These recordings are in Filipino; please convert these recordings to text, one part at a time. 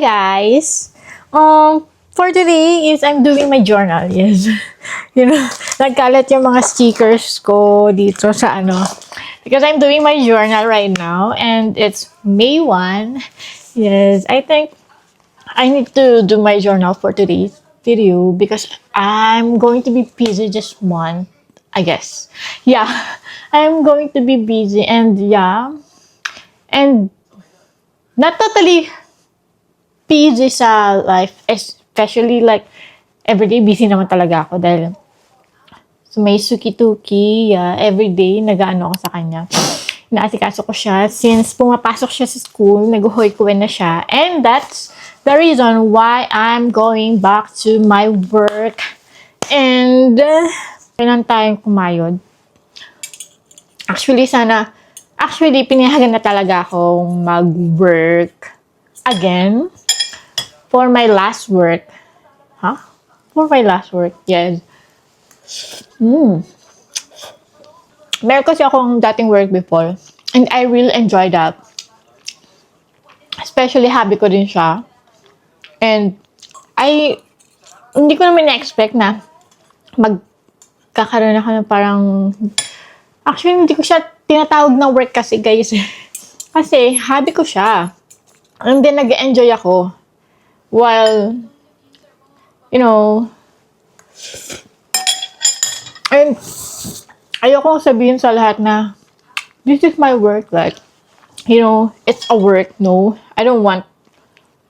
guys! For today is I'm doing my journal. Yes. Nagkalat yung mga stickers ko dito sa Because I'm doing my journal right now and it's May 1. Yes, I think I need to do my journal for today's video because I'm going to be busy this month, I guess. Yeah, I'm going to be busy and not totally busy sa life, especially like everyday busy naman talaga ako dahil so may suki-tuki, everyday nag-aano ako sa kanya. Inaasikaso ko siya since pumapasok siya sa school, nag-hoy-kuwen na siya. And that's the reason why I'm going back to my work. And kailan tayong kumayod? Actually, pinayagan na talaga akong mag-work again for my last work. For my last work, yes. Meron kasi akong dating work before and I really enjoy that. Especially hobby ko din siya. And hindi ko naman na-expect na magkakaroon ako ng parang actually hindi ko siya tinatawag na work kasi guys. Kasi hobby ko siya. And then nag-enjoy ako while and ayokong sabihin sa lahat na this is my work, like, it's a work. No, I don't want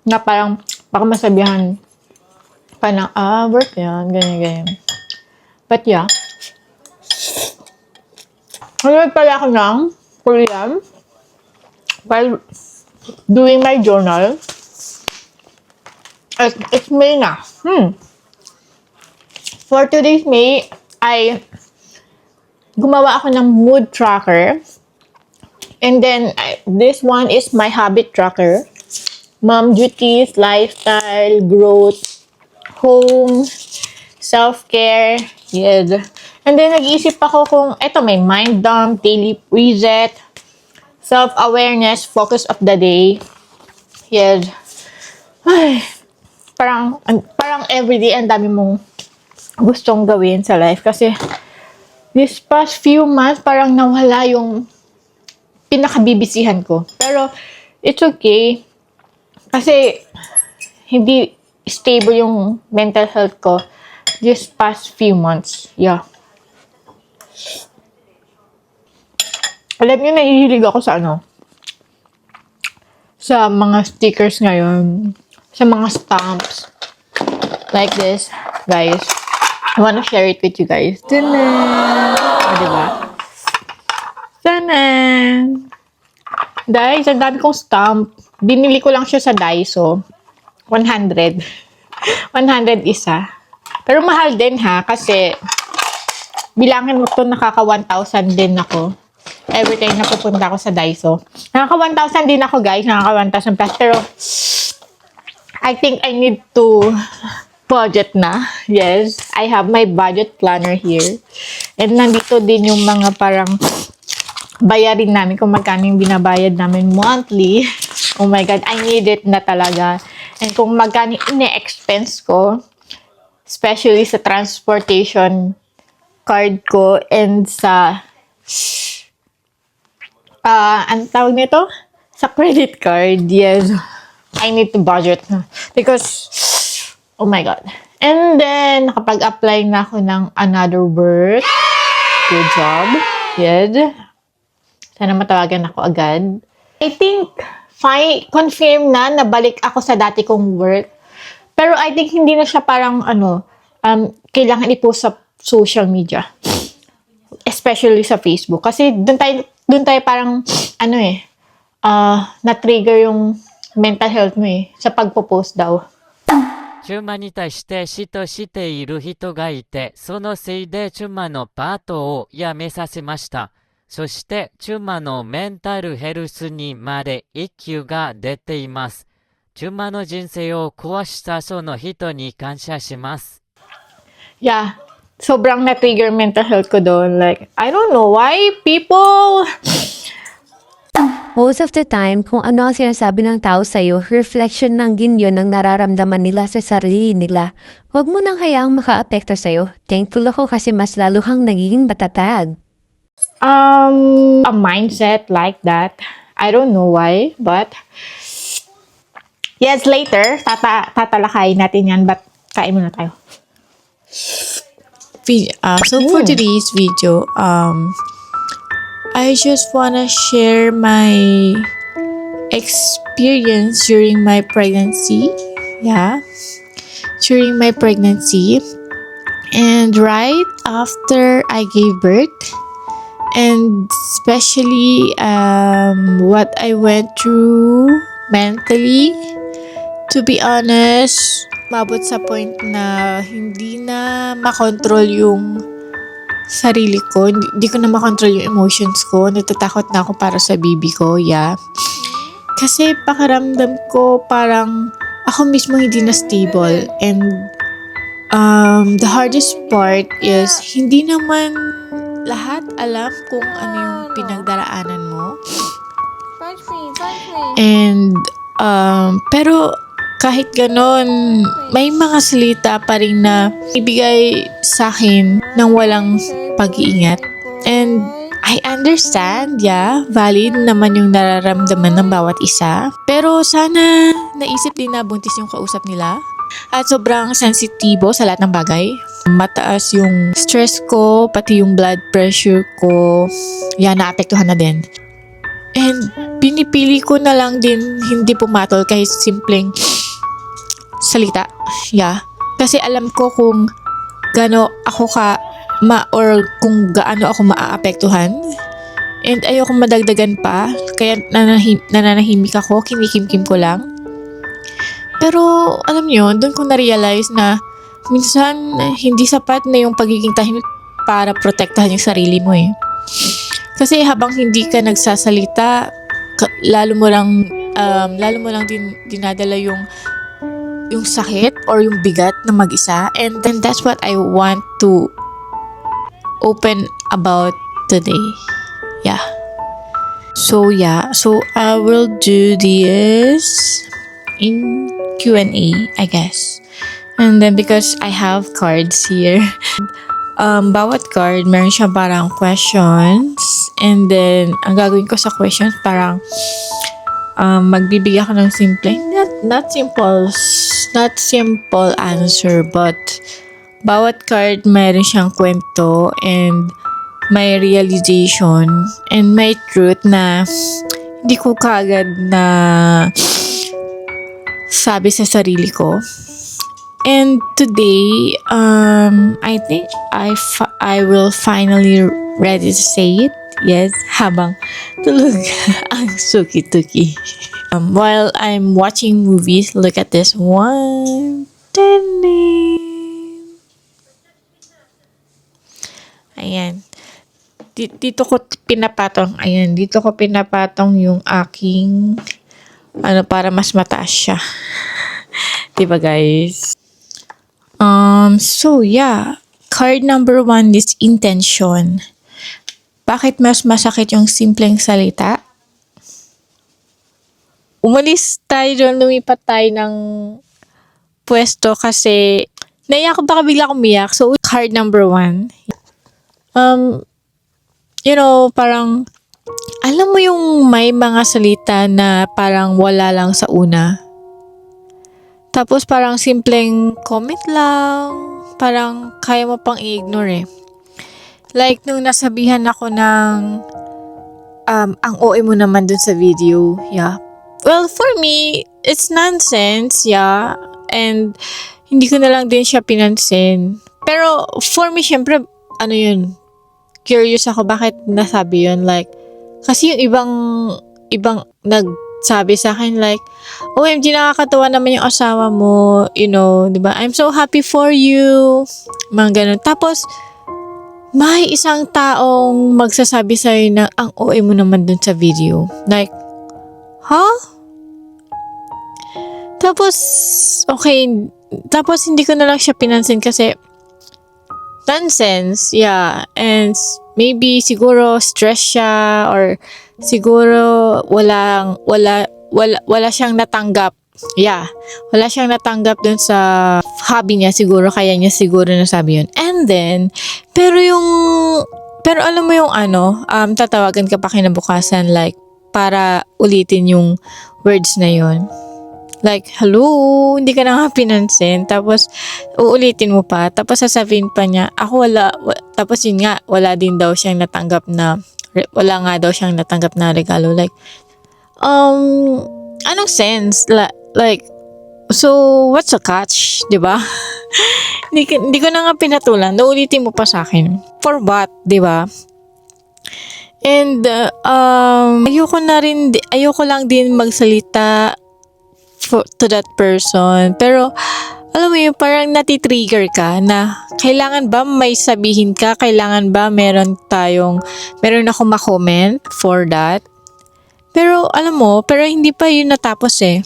na parang baka masabihan pa na, work yan, ganyan. But yeah, nanood pala ako ng Korean while doing my journal. It's May na. For today's May, gumawa ako ng mood tracker. And then, this one is my habit tracker. Mom duties, lifestyle, growth, home, self-care. Yes. And then, nag-iisip ako kung, may mind dump, daily reset, self-awareness, focus of the day. Yes. Ay, parang everyday, ang dami mong gustong gawin sa life. Kasi, this past few months, parang nawala yung pinakabibisihan ko. Pero, it's okay. Kasi, hindi stable yung mental health ko this past few months. Yeah. Alam niyo, nahihilig ako sa sa mga stickers ngayon. Sa mga stamps. Like this. Guys. I wanna share it with you guys. Tanan! Diba? Tanan! Guys, ang dami kong stamp. Binili ko lang siya sa Daiso. 100. 100 isa. Pero mahal din kasi bilangin mo to, nakaka 1,000 din ako. Every time na pupunta ako sa Daiso. Nakaka 1,000 din ako guys. Nakaka 1,000 plus. Pero I think I need to budget na. Yes, I have my budget planner here. And nandito din yung mga parang bayarin namin kung magkano yung binabayad namin monthly. Oh my God, I need it na talaga. And kung magkano ine-expense ko, especially sa transportation card ko and sa ang tawag nito? Sa credit card. Yes, I need to budget na. Because oh my God. And then, nakapag-apply na ako ng another work. Good job. Yes. Sana matawagan ako agad. I think, confirm na nabalik ako sa dati kong work. Pero I think hindi na siya parang, kailangan i-post sa social media. Especially sa Facebook. Kasi dun tayo parang, na-trigger yung mental health mo sa pagpo-post daw. チュマに対して死としている人がいて、そのせいでチュマのパートを辞めさせました。そしてチュマのメンタルヘルスにまで一休が出ています。チュマの人生を壊したその人に感謝します。Yeah, sobrang na-trigger mental health ko doon. Like, I don't know why people Most of the time, kung ano ang sinasabi ng tao sa'yo, reflection ng yun ng nararamdaman nila sa sarili nila. Huwag mo nang hayaang maka-apekto sa'yo. Thankful ako kasi mas lalo kang nagiging matatag. A mindset like that. I don't know why, but yes, later, tatalakayin natin yan, but kain muna tayo. So for today's video, I just wanna share my experience during my pregnancy. Yeah, during my pregnancy, and right after I gave birth, and especially what I went through mentally. To be honest, mabot sa point na hindi na makontrol yung sarili ko. Hindi ko na makontrol yung emotions ko. Natatakot na ako para sa baby ko, yeah. Kasi pakiramdam ko parang ako mismo hindi na stable. And the hardest part is hindi naman lahat alam kung ano yung pinagdaraanan mo. And pero kahit ganon, may mga salita pa rin na ibigay sa akin ng walang pag-iingat. And I understand, yeah, valid naman yung nararamdaman ng bawat isa. Pero sana naisip din na buntis yung kausap nila. At sobrang sensitibo sa lahat ng bagay. Mataas yung stress ko, pati yung blood pressure ko. Yan, naapektuhan na din. And pinipili ko na lang din hindi pumatol kahit simpleng salita. Yeah. Kasi alam ko kung gaano ako or kung gaano ako maaapektuhan. And ayoko madagdagan pa. Kaya nananahimik ako, kinikimkim ko lang. Pero alam niyo, doon ko na-realize na minsan hindi sapat na yung pagiging tahimik para protektahan yung sarili mo eh. Kasi habang hindi ka nagsasalita, lalo mo lang din dinadala yung sakit or yung bigat na mag-isa. And then that's what I want to open about today. Yeah. So I will do this in Q&A, I guess. And then because I have cards here, bawat card, meron siya parang questions. And then, ang gagawin ko sa questions, parang magbibigay ako ng simple, not simple answer, but bawat card meron siyang kwento and may realization and may truth na hindi ko kagad na sabi sa sarili ko. And today, I think I will finally ready to say it. Yes, habang tulog ang suki-tuki. While I'm watching movies, look at this one. Ayan. Dito ko pinapatong yung aking para mas mataas siya. Diba guys? So yeah, card number 1 is intention. Bakit mas masakit yung simpleng salita? Umalis tayo doon, lumipat tayo ng pwesto kasi naiyak ko, baka bigla akong umiyak. So, card number 1. Parang alam mo yung may mga salita na parang wala lang sa una. Tapos parang simpleng comment lang, parang kaya mo pang i-ignore eh. Like, nung nasabihan ako ng ang OA mo naman dun sa video, yeah. Well, for me, it's nonsense, yeah. And hindi ko na lang din siya pinansin. Pero, for me, syempre, curious ako bakit nasabi yun. Like, kasi yung ibang nagsabi sa akin, like, OMG, nakakatawa naman yung asawa mo, diba? I'm so happy for you. Mga ganun. Tapos, may isang taong magsasabi sa'yo na ang OA mo naman dun sa video. Like, huh? Tapos, okay. Tapos, hindi ko na lang siya pinansin kasi nonsense, yeah. And maybe siguro stress siya or siguro wala siyang natanggap. Yeah, wala siyang natanggap dun sa hobby niya siguro, kaya niya siguro nasabi yun. And then, pero alam mo yung tatawagan ka pa kinabukasan like para ulitin yung words na yun. Like, hello, hindi ka na nga pinansin. Tapos, uulitin mo pa. Tapos, sasabihin pa niya, ako tapos yun nga, wala nga daw siyang natanggap na regalo. Like, anong sense? Like, so, what's the catch? Diba? Hindi ko na nga pinatulan. Naulitin mo pa sa akin. For what? Diba? And, ayoko lang din magsalita to that person. Pero, alam mo yun, parang natitrigger ka na kailangan ba may sabihin ka? Kailangan ba meron akong ma-comment for that? Pero, pero hindi pa yun natapos eh.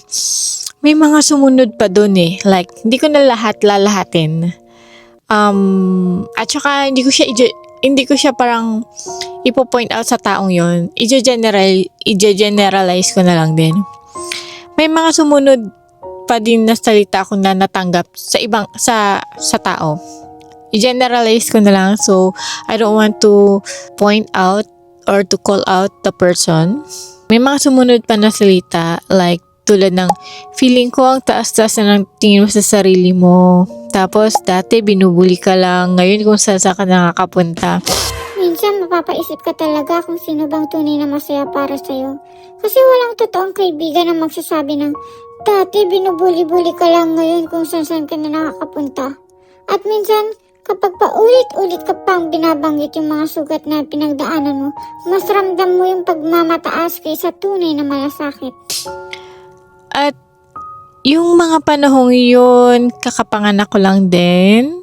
May mga sumunod pa dun eh. Like, hindi ko na lalahatin. At saka, hindi ko siya parang ipo-point out sa taong yon. I-generalize ko na lang din. May mga sumunod pa din na salita ko na natanggap sa tao. I-generalize ko na lang, so I don't want to point out or to call out the person. May mga sumunod pa na salita like tulad ng feeling ko ang taas-taas na ng tingin mo sa sarili mo. Tapos dati binubuli ka lang, ngayon kung saan ka nakakapunta. Minsan mapapaisip ka talaga kung sino bang tunay na masaya para sa'yo. Kasi walang totoong kaibigan na magsasabi ng dati binubuli-buli ka lang, ngayon kung saan ka na nakakapunta. At minsan, kapag paulit-ulit ka pang binabanggit yung mga sugat na pinagdaanan mo, mas ramdam mo yung pagmamataas kaysa tunay na malasakit. At yung mga panahong yun, kakapanganak ko lang din.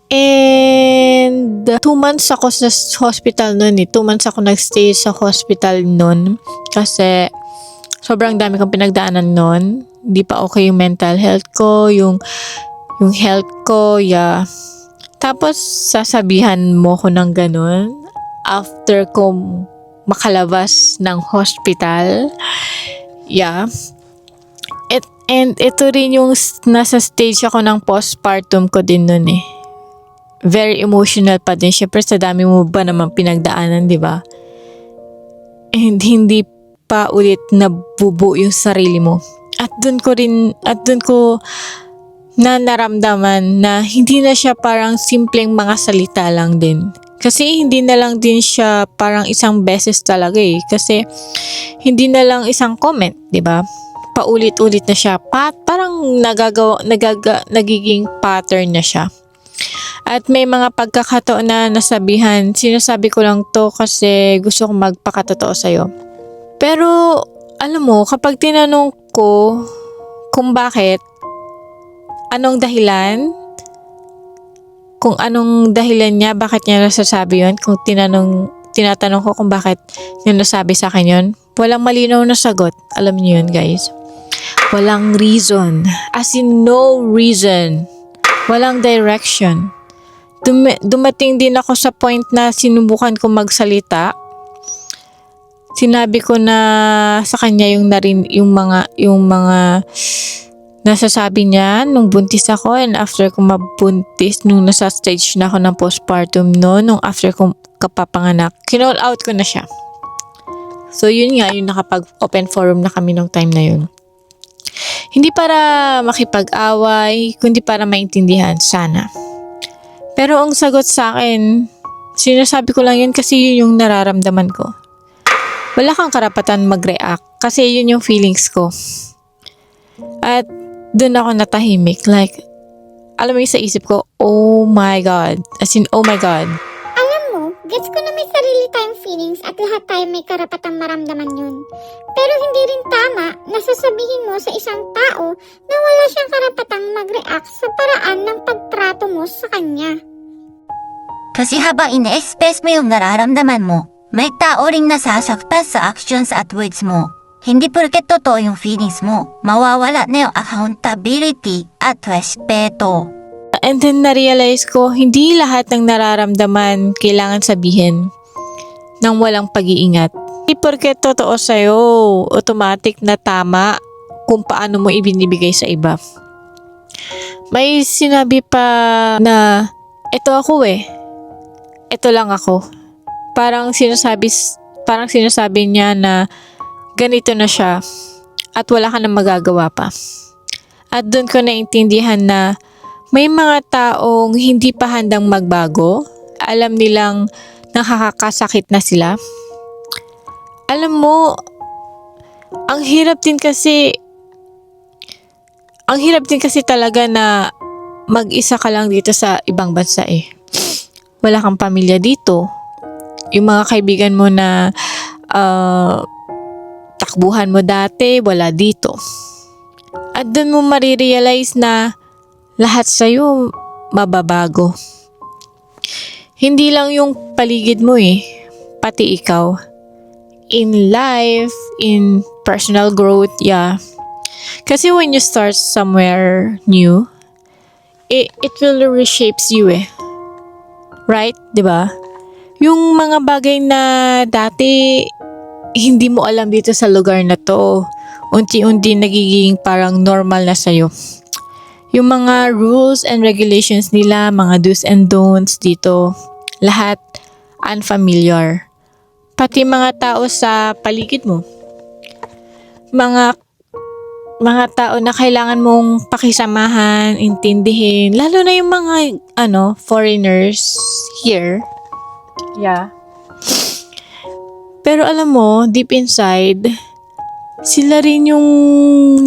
And 2 months ako sa hospital nun eh. 2 months ako nagstay sa hospital nun. Kasi sobrang dami kong pinagdaanan nun. Hindi pa okay yung mental health ko, yung health ko, yeah. Tapos sasabihan mo ko ng ganun after ko makalabas ng hospital. Yeah. And ito rin yung nasa stage ako ng postpartum ko din nun eh. Very emotional pa din. Siyempre sa dami mo ba naman pinagdaanan, di ba? And hindi pa ulit nabubuo yung sarili mo. At dun ko naramdaman na hindi na siya parang simpleng mga salita lang din. Kasi hindi na lang din siya parang isang beses talaga eh. Kasi hindi na lang isang comment, di ba? Paulit-ulit na siya. Parang nagiging pattern na siya. At may mga pagkakataon na nasabihan, sinasabi ko lang to kasi gusto kong magpakatotoo sa'yo. Pero, alam mo, kapag tinanong ko kung bakit, anong dahilan niya, bakit niya nasasabi yun, kung tinatanong ko kung bakit niya nasabi sa akin yun, walang malinaw na sagot. Alam niyo yun, guys. Walang reason. As in, no reason. Walang direction. Dumating din ako sa point na sinubukan ko magsalita. Sinabi ko na sa kanya yung mga nasasabi niya nung buntis ako, and after ko mabuntis, nung nasa stage na ako ng postpartum nung after ko kapapanganak, kinall out ko na siya. So yun nga, yung nakapag-open forum na kami nung time na yun. Hindi para makipag-away, kundi para maintindihan, sana. Pero ang sagot sa akin, sinasabi ko lang yun kasi yun yung nararamdaman ko. Wala kang karapatan mag-react kasi yun yung feelings ko. At dun ako natahimik. Like, alam mo yung sa isip ko, oh my God. As in, oh my God. Alam mo, gets ko na may sarili tayong feelings at lahat tayo may karapatang maramdaman yun. Pero hindi rin tama na sasabihin mo sa isang tao na wala siyang karapatang mag-react sa paraan ng pagtrato mo sa kanya. Kasi habang ina-express mo yung nararamdaman mo, may tao ring nasasaktan sa actions at words mo. Hindi porket totoo yung feelings mo, mawawala na yung accountability at respeto. And then na-realize ko, hindi lahat ng nararamdaman kailangan sabihin ng walang pag-iingat. Hindi porket totoo sa'yo, automatic na tama kung paano mo ibinibigay sa iba. May sinabi pa na, eto ako eto lang ako. Parang sinasabi niya na ganito na siya at wala ka nang magagawa pa. At doon ko naintindihan na may mga taong hindi pa handang magbago. Alam nilang nakakasakit na sila. Alam mo, ang hirap din kasi talaga na mag-isa ka lang dito sa ibang bansa Wala kang pamilya dito. Yung mga kaibigan mo na takbuhan mo dati, wala dito. At doon mo marirealize na lahat sa'yo mababago. Hindi lang yung paligid mo pati ikaw. In life, in personal growth, Kasi when you start somewhere new, it will reshapes you Right? 'Di ba? Yung mga bagay na dati hindi mo alam dito sa lugar na to, unti-unti nagiging parang normal na sa'yo. Yung mga rules and regulations nila, mga do's and don'ts dito, lahat unfamiliar. Pati mga tao sa paligid mo. Mga tao na kailangan mong pakisamahan, intindihin, lalo na yung mga foreigners here. Pero alam mo, deep inside, sila rin yung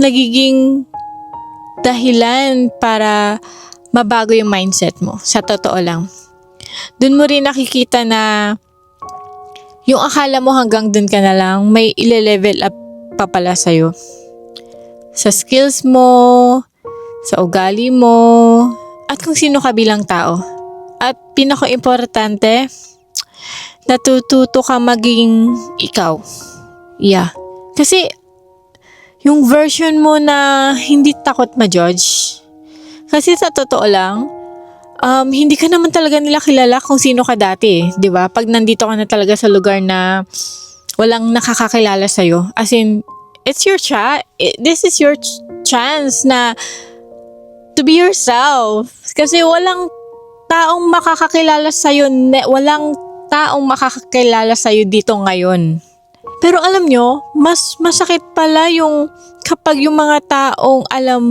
nagiging dahilan para mabago yung mindset mo. Sa totoo lang. Doon mo rin nakikita na yung akala mo hanggang dun ka na lang, may ile-level up pa pala sa'yo. Sa skills mo, sa ugali mo, at kung sino ka bilang tao. At pinaka-importante, natututo ka maging ikaw. Kasi, yung version mo na hindi takot ma-judge. Kasi sa totoo lang, hindi ka naman talaga nila kilala kung sino ka dati, di ba? Pag nandito ka na talaga sa lugar na walang nakakakilala sa'yo. As in, it's your this is your chance na to be yourself. Kasi walang taong makakakilala sa'yo, walang taong makakakilala sa'yo dito ngayon. Pero alam nyo, mas masakit pala yung kapag yung mga taong alam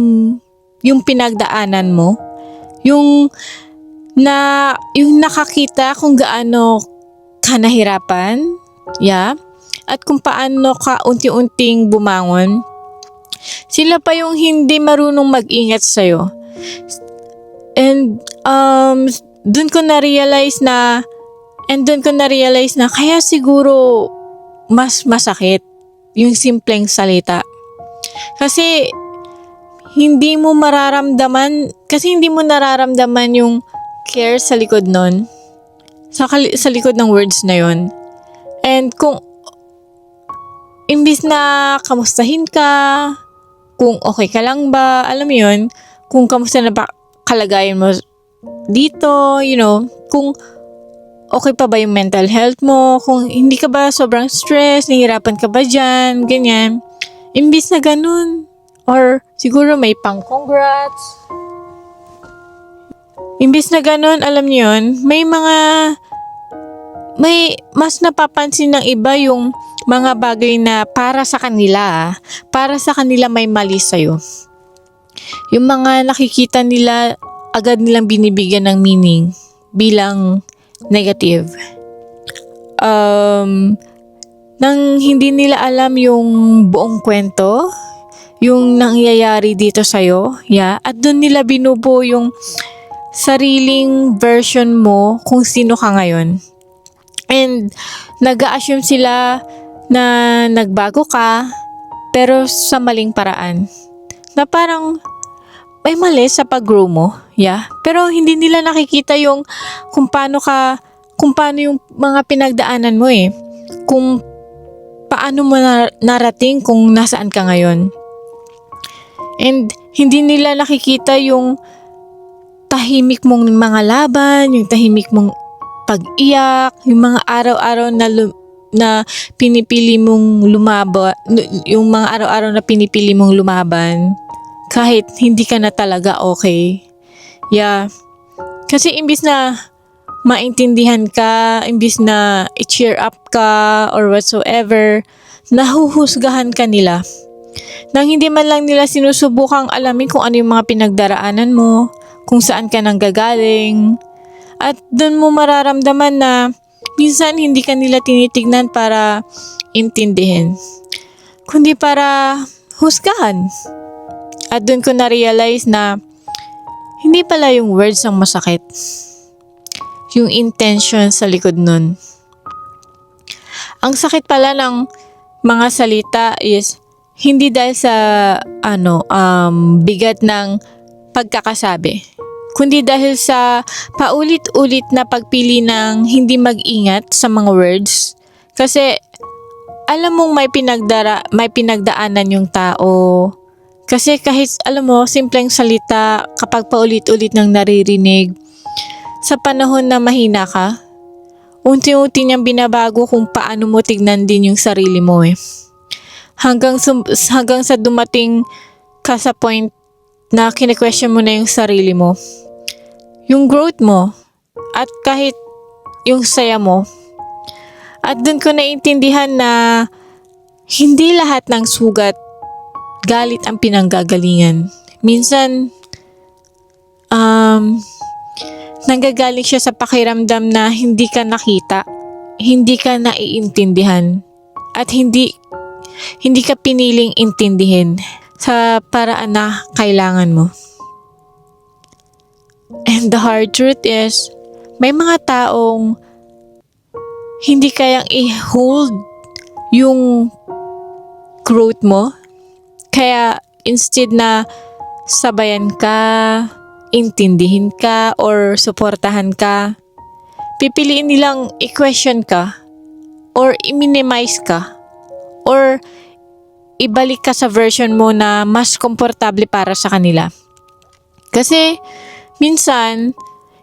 yung pinagdaanan mo, yung nakakita kung gaano ka nahirapan, at kung paano ka unti-unting bumangon, sila pa yung hindi marunong mag-ingat sa'yo. And doon ko na-realize na kaya siguro mas masakit yung simpleng salita. Kasi hindi mo nararamdaman yung care sa likod nun. Sa likod ng words na yun. And kung imbis na kamustahin ka, kung okay ka lang ba, alam mo yun, kung kamusta na ba kalagayan mo dito, kung okay pa ba yung mental health mo, kung hindi ka ba sobrang stress, nahihirapan ka ba dyan, ganyan. Imbis na ganun, or siguro may pang-congrats. Imbis na ganun, alam niyo yun, may mas napapansin ng iba yung mga bagay na para sa kanila may mali sa'yo. Yung mga nakikita nila, agad nilang binibigyan ng meaning bilang negative. Nang hindi nila alam yung buong kwento, yung nangyayari dito sa'yo, at doon nila binubuo yung sariling version mo kung sino ka ngayon. And nag-a-assume sila na nagbago ka, pero sa maling paraan. Na parang may mali sa pag-grow mo, pero hindi nila nakikita yung kung paano yung mga pinagdaanan mo kung paano mo narating kung nasaan ka ngayon. And hindi nila nakikita yung tahimik mong mga laban, yung tahimik mong pag-iyak, yung mga araw-araw na pinipili mong yung mga araw-araw na pinipili mong lumaban, kahit hindi ka na talaga okay. Yeah. Kasi imbis na maintindihan ka, imbis na i-cheer up ka or whatsoever, nahuhusgahan ka nila. Nang hindi man lang nila sinusubukang alamin kung ano yung mga pinagdaraanan mo, kung saan ka nanggagaling. At doon mo mararamdaman na minsan hindi ka nila tinitignan para intindihin, kundi para husgahan. At doon ko na-realize na hindi pala yung words ang masakit. Yung intention sa likod nun. Ang sakit pala ng mga salita is hindi dahil sa bigat ng pagkakasabi, kundi dahil sa paulit-ulit na pagpili ng hindi mag-ingat sa mga words. Kasi alam mong may pinagdaanan yung tao. Kasi kahit alam mo, simpleng salita kapag paulit-ulit nang naririnig, sa panahon na mahina ka, unti-unti niyang binabago kung paano mo tignan din yung sarili mo eh. Hanggang sa dumating ka sa point na kine-question mo na yung sarili mo, yung growth mo, at kahit yung saya mo. At dun ko naintindihan na hindi lahat ng sugat galit ang pinanggagalingan. Minsan, nanggagaling siya sa pakiramdam na hindi ka nakita, hindi ka naiintindihan, at hindi ka piniling intindihin sa paraan na kailangan mo. And the hard truth is, may mga taong hindi kayang i-hold yung growth mo. Kaya instead na sabayan ka, intindihin ka, or suportahan ka, pipiliin nilang i-question ka, or i-minimize ka, or ibalik ka sa version mo na mas komportable para sa kanila. Kasi minsan,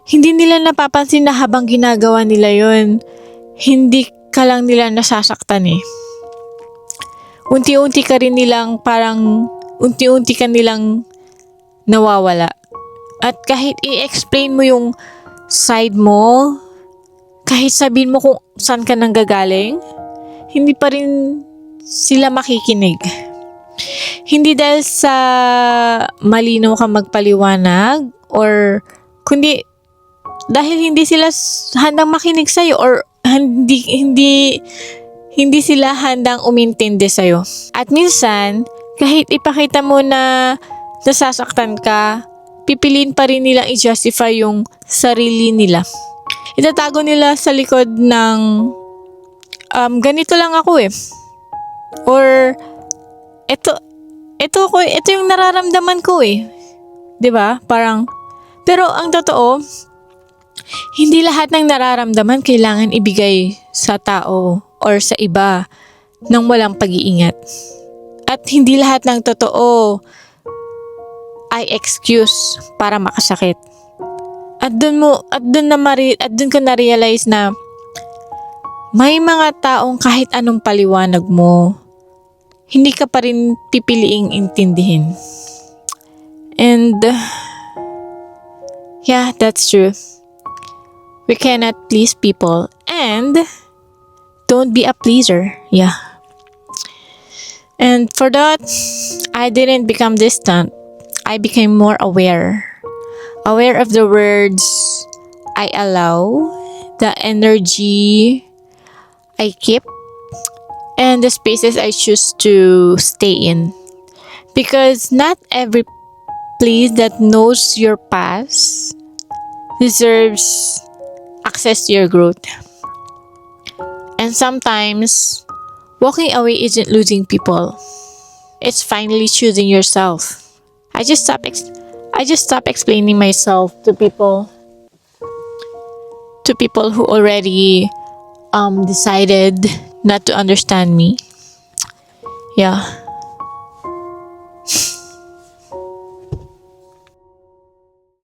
hindi nila napapansin na habang ginagawa nila yon, hindi ka lang nila nasasaktan eh. Unti-unti ka nilang nawawala. At kahit i-explain mo yung side mo, kahit sabihin mo kung saan ka nanggagaling, hindi pa rin sila makikinig. Hindi dahil sa malinaw ka magpaliwanag, or kundi dahil hindi sila handang makinig sa'yo, or hindi sila handang umintindi sa'yo. At minsan, kahit ipakita mo na nasasaktan ka, pipiliin pa rin nilang i-justify yung sarili nila. Itatago nila sa likod ng ganito lang ako eh. Or ito yung nararamdaman ko eh. 'Di ba? Parang pero ang totoo, hindi lahat ng nararamdaman kailangan ibigay sa tao or sa iba nang walang pag-iingat. At hindi lahat ng totoo ay excuse para makasakit. At doon ko na-realize na may mga taong kahit anong paliwanag mo, hindi ka pa rin pipiliing intindihin. And yeah, that's true. We cannot please people, and don't be a pleaser. Yeah. And for that, I didn't become distant. I became more aware. Aware of the words I allow, the energy I keep, and the spaces I choose to stay in. Because not every place that knows your past deserves access to your growth. And sometimes, walking away isn't losing people. It's finally choosing yourself. I just stopped explaining myself to people who already decided not to understand me. Yeah.